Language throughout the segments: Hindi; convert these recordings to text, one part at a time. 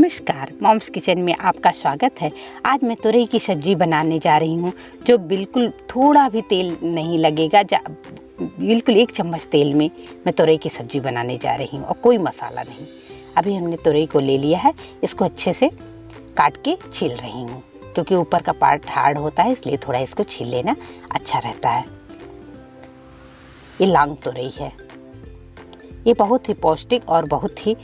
नमस्कार, मॉम्स किचन में आपका स्वागत है। आज मैं तुरई की सब्ज़ी बनाने जा रही हूँ, जो बिल्कुल थोड़ा भी तेल नहीं लगेगा। बिल्कुल 1 चम्मच तेल में मैं तुरई की सब्ज़ी बनाने जा रही हूँ और कोई मसाला नहीं। अभी हमने तुरई को ले लिया है, इसको अच्छे से काट के छील रही हूँ, क्योंकि ऊपर का पार्ट हार्ड होता है, इसलिए थोड़ा इसको छील लेना अच्छा रहता है। ये लांग तुरई है। ये बहुत ही पौष्टिक और बहुत ही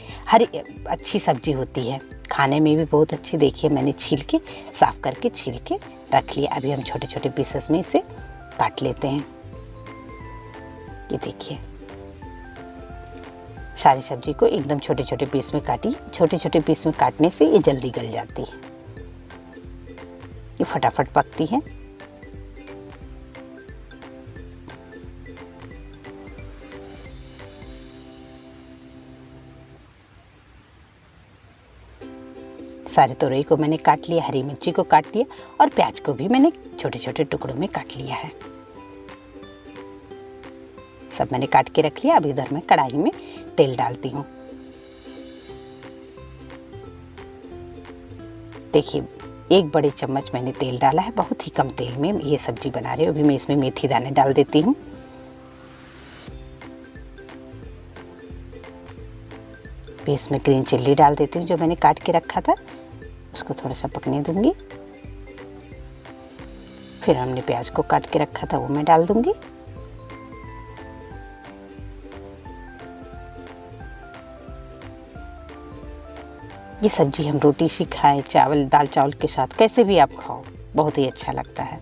अच्छी सब्जी होती है, खाने में भी बहुत अच्छी। देखिए मैंने छील के साफ़ करके छील के रख लिया। अभी हम छोटे छोटे पीसेस में इसे काट लेते हैं। ये देखिए, सारी सब्जी को एकदम छोटे छोटे पीस में काटी। छोटे छोटे पीस में काटने से ये जल्दी गल जाती है, ये फटाफट पकती है। सारे तुरई को मैंने काट लिया, हरी मिर्ची को काट लिया और प्याज को भी मैंने छोटे छोटे टुकड़ों में काट लिया है। सब मैंने काट के रख लिया। अभी उधर मैं कढ़ाई में तेल डालती हूँ। देखिए 1 बड़े चम्मच मैंने तेल डाला है। बहुत ही कम तेल में ये सब्जी बना रही हूँ। अभी मैं इसमें मेथी दाने डाल देती हूँ। फिर इसमें ग्रीन चिल्ली डाल देती हूँ, जो मैंने काट के रखा था। उसको थोड़ा सा पकने दूंगी। फिर हमने प्याज को काट के रखा था, वो मैं डाल दूंगी। ये सब्जी हम रोटी से खाएं, चावल, दाल चावल के साथ, कैसे भी आप खाओ, बहुत ही अच्छा लगता है।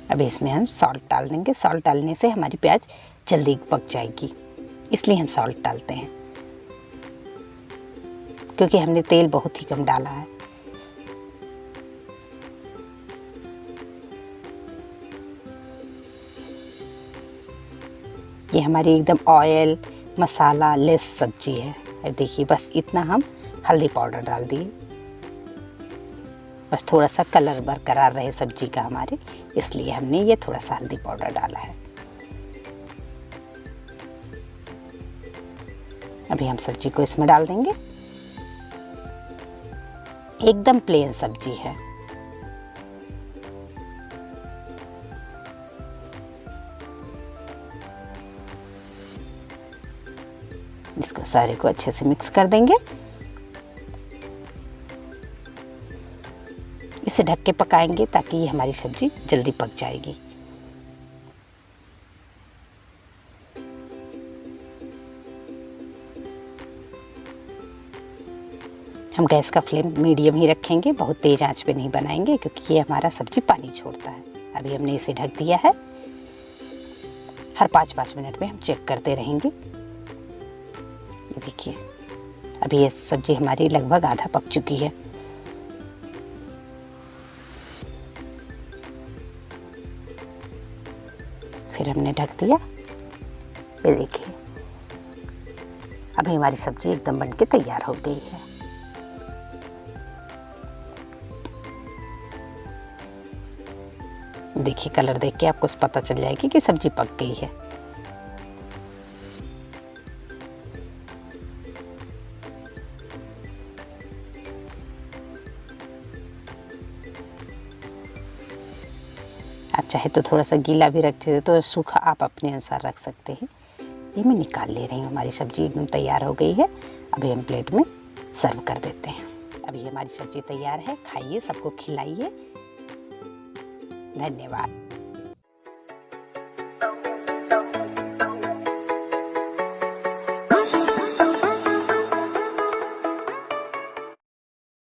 अब इसमें हम सॉल्ट डाल देंगे। सॉल्ट डालने से हमारी प्याज जल्दी पक जाएगी, इसलिए हम सॉल्ट डालते हैं, क्योंकि हमने तेल बहुत ही कम डाला है। ये हमारी एकदम ऑयल मसाला लेस सब्जी है। अब देखिए, बस इतना हम हल्दी पाउडर डाल दिए, बस थोड़ा सा कलर बरकरार रहे सब्जी का हमारे, इसलिए हमने ये थोड़ा सा हल्दी पाउडर डाला है। अभी हम सब्जी को इसमें डाल देंगे। एकदम प्लेन सब्जी है। इसको सारे को अच्छे से मिक्स कर देंगे। इसे ढक के पकाएंगे ताकि ये हमारी सब्जी जल्दी पक जाएगी। हम गैस का फ्लेम मीडियम ही रखेंगे, बहुत तेज आंच पे नहीं बनाएंगे, क्योंकि ये हमारा सब्जी पानी छोड़ता है। अभी हमने इसे ढक दिया है। हर 5-5 मिनट में हम चेक करते रहेंगे। ये देखिए, अभी ये सब्जी हमारी लगभग आधा पक चुकी है। फिर हमने ढक दिया। ये देखिए, अभी हमारी सब्जी एकदम बनके तैयार हो गई है। देखिए, कलर देख के आपको पता चल जाएगी कि सब्जी पक गई है। आप चाहे तो थोड़ा सा गीला भी रखते हो, तो सूखा आप अपने अनुसार रख सकते हैं। ये मैं निकाल ले रही हूँ। हमारी सब्जी एकदम तैयार हो गई है। अभी हम प्लेट में सर्व कर देते हैं। अभी हमारी सब्जी तैयार है। खाइए, सबको खिलाइए। धन्यवाद।